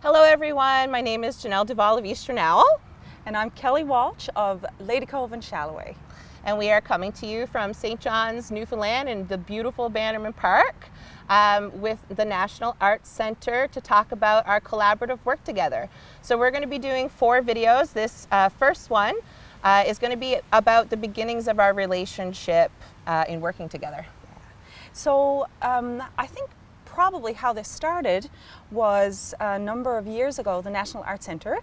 Hello everyone, my name is Janelle Duval of Eastern Owl. And I'm Kelly Walsh of Lady Cove and Shalloway. And we are coming to you from St. John's, Newfoundland in the beautiful Bannerman Park with the National Arts Centre to talk about our collaborative work together. So we're going to be doing 4 videos. This first one is going to be about the beginnings of our relationship in working together. So I think probably how this started was a number of years ago. The National Arts Centre,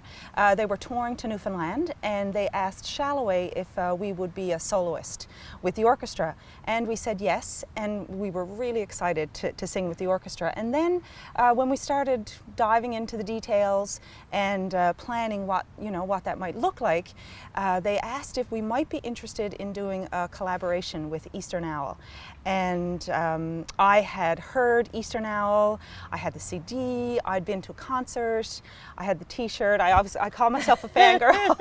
they were touring to Newfoundland and they asked Shalloway if we would be a soloist with the orchestra, and we said yes, and we were really excited to sing with the orchestra. And then when we started diving into the details and planning what that might look like, they asked if we might be interested in doing a collaboration with Eastern Owl. And I had heard Eastern Owl, I had the CD, I'd been to a concert, I had the t-shirt, I call myself a fangirl.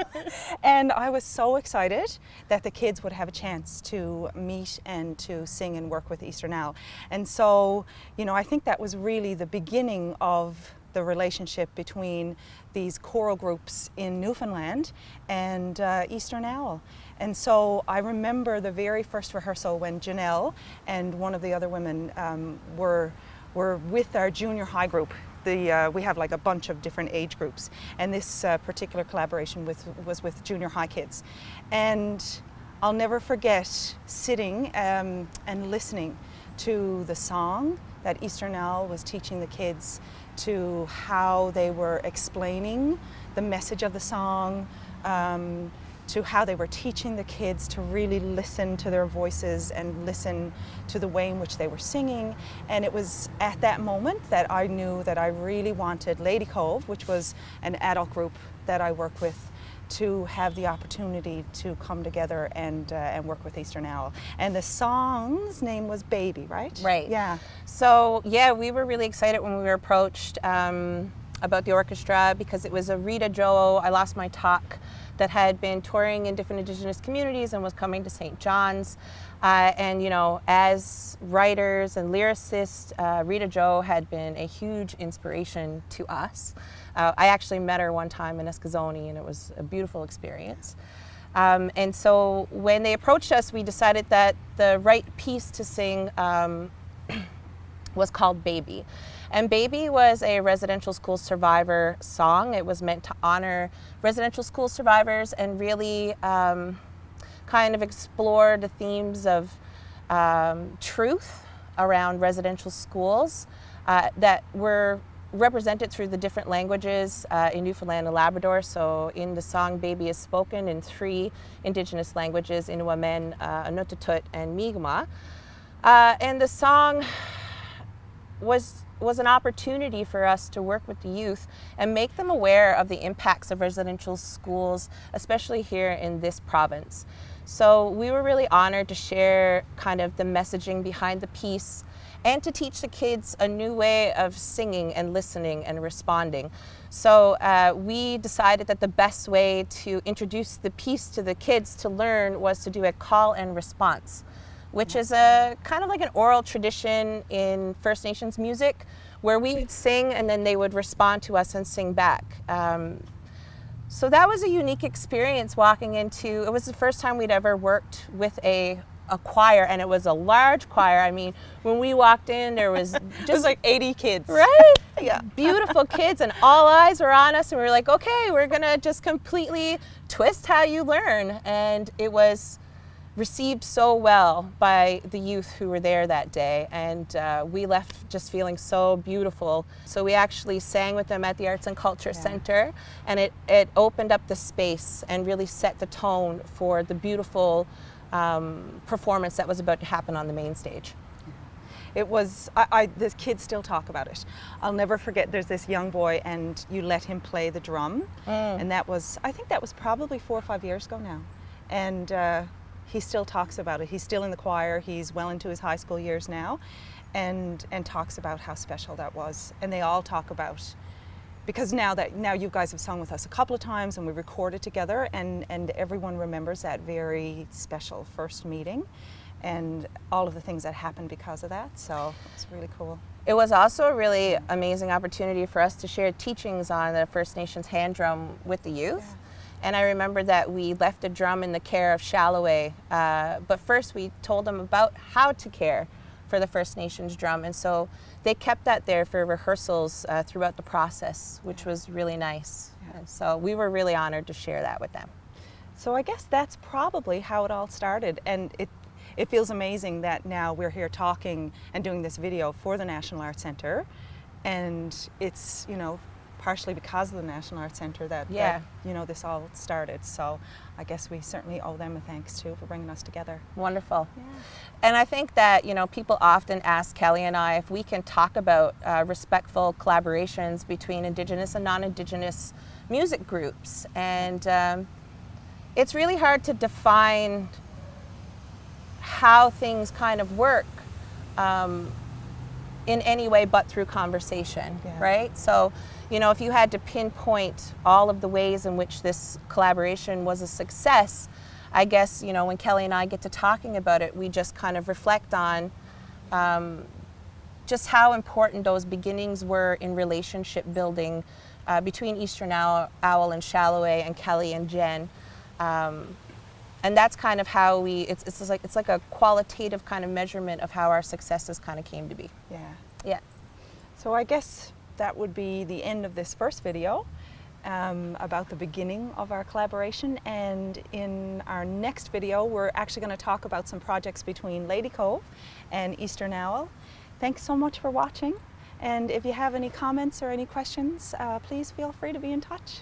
And I was so excited that the kids would have a chance to meet and to sing and work with Eastern Owl. And so, I think that was really the beginning of the relationship between these choral groups in Newfoundland and Eastern Owl. And so I remember the very first rehearsal when Janelle and one of the other women were with our junior high group. We have like a bunch of different age groups, and this particular collaboration was with junior high kids. And I'll never forget sitting and listening to the song that Eastern Owl was teaching the kids, to how they were explaining the message of the song, to how they were teaching the kids to really listen to their voices and listen to the way in which they were singing. And it was at that moment that I knew that I really wanted Lady Cove, which was an adult group that I work with, to have the opportunity to come together and work with Eastern Owl. And the song's name was Baby, right? Right. Yeah. So yeah, we were really excited when we were approached about the orchestra, because it was a Rita Joe, I Lost My Talk, that had been touring in different Indigenous communities and was coming to St. John's. And as writers and lyricists, Rita Joe had been a huge inspiration to us. I actually met her one time in Eskasoni, and it was a beautiful experience. And so when they approached us, we decided that the right piece to sing was called Baby. And Baby was a residential school survivor song. It was meant to honor residential school survivors and really kind of explore the themes of truth around residential schools that were represented through the different languages in Newfoundland and Labrador. So in the song, Baby is spoken in 3 Indigenous languages, Inuamen, Inuktitut, and Mi'kmaq. And the song was an opportunity for us to work with the youth and make them aware of the impacts of residential schools, especially here in this province. So we were really honored to share kind of the messaging behind the piece and to teach the kids a new way of singing and listening and responding. So we decided that the best way to introduce the piece to the kids to learn was to do a call and response, which is a kind of like an oral tradition in First Nations music, where we would sing and then they would respond to us and sing back. So that was a unique experience walking into, it was the first time we'd ever worked with a choir, and it was a large choir. I mean, when we walked in, there was just It was like 80 kids. Right? Yeah. Beautiful kids, and all eyes were on us, and we were like, okay, we're gonna just completely twist how you learn. And it was received so well by the youth who were there that day, and we left just feeling so beautiful. So we actually sang with them at the Arts and Culture Centre, and it opened up the space and really set the tone for the beautiful performance that was about to happen on the main stage. It was, the kids still talk about it. I'll never forget, there's this young boy and you let him play the drum. And that was, I think that was probably 4 or 5 years ago now. And he still talks about it. He's still in the choir. He's well into his high school years now, and talks about how special that was. And they all talk about, because now you guys have sung with us a couple of times and we recorded together, and everyone remembers that very special first meeting and all of the things that happened because of that. So it's really cool. It was also a really amazing opportunity for us to share teachings on the First Nations hand drum with the youth. Yeah. And I remember that we left a drum in the care of Shalloway, but first we told them about how to care for the First Nations drum. And so they kept that there for rehearsals throughout the process, which was really nice. Yeah. And so we were really honored to share that with them. So I guess that's probably how it all started, and it feels amazing that now we're here talking and doing this video for the National Arts Centre, and it's, you know, partially because of the National Arts Centre that, Yeah. you know, this all started. So I guess we certainly owe them a thanks too for bringing us together. Wonderful. Yeah. And I think that, you know, people often ask Kelly and I if we can talk about respectful collaborations between Indigenous and non-Indigenous music groups. And it's really hard to define how things kind of work in any way but through conversation, Yeah. right? So, you know, if you had to pinpoint all of the ways in which this collaboration was a success, I guess, you know, when Kelly and I get to talking about it, we just kind of reflect on just how important those beginnings were in relationship building between Eastern Owl and Shalloway and Kelly and Jen. And that's kind of how it's like a qualitative kind of measurement of how our successes kind of came to be. Yeah. Yeah. So I guess that would be the end of this first video about the beginning of our collaboration. And in our next video, we're actually going to talk about some projects between Lady Cove and Eastern Owl. Thanks so much for watching. And if you have any comments or any questions, please feel free to be in touch.